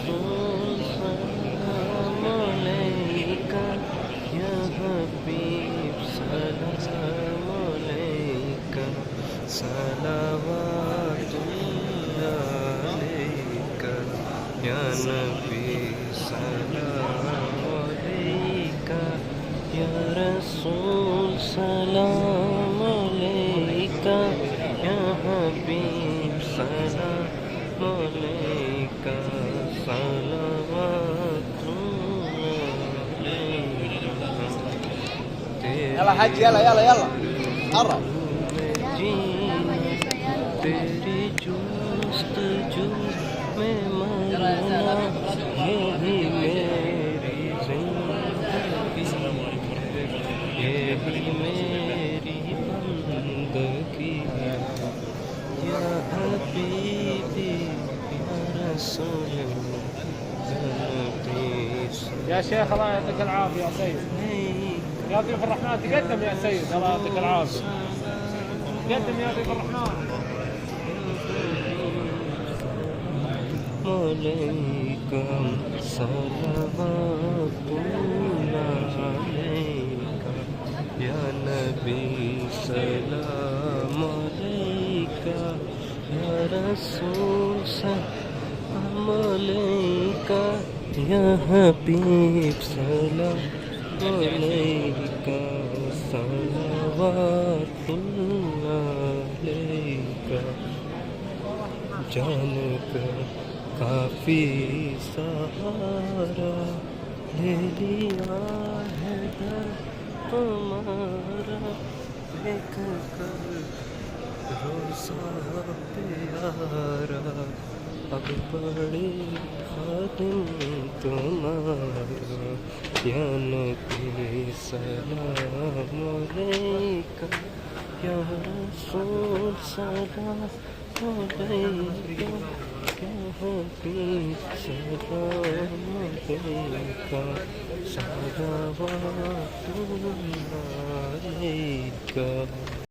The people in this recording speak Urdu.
رسول سلام علیکہ، یا حبیب سلام علیکہ، صلوات اللہ علیکہ، یا نبی سلام علیکہ، یا رسول سلام علیکہ، یا حبیب سلام علیکہ، صلوات اللہ علیکہ۔ يلا حج يلا يلا يلا قرب. تیری جستجو میں مرنا، یہی میری زندگی، یہی میری بندگی، یا حبیبی یا رسول يا شيخ الله يعطيك العافيه يا سيد. يا ضيف الرحمن تقدم يا سيد، الله يعطيك العافيه. تقدم يا ضيف الرحمن. علیکم صلوات اللہ علیکہ، یا نبی سلام علیکہ، یا رسول سلام علیکہ، یا حبیب سلام علیکہ، صلوات اللہ علیکہ۔ جان کر کافی سہارا لے لیا ہے در تمہارا، دیکھ کر روزہ پیارا، اب بڑے خادم تمہارا، یا نبی سلام علیکہ، یا رسول سلام علیکہ، یا حبیب سلام علیکہ، صلوات اللہ علیکہ۔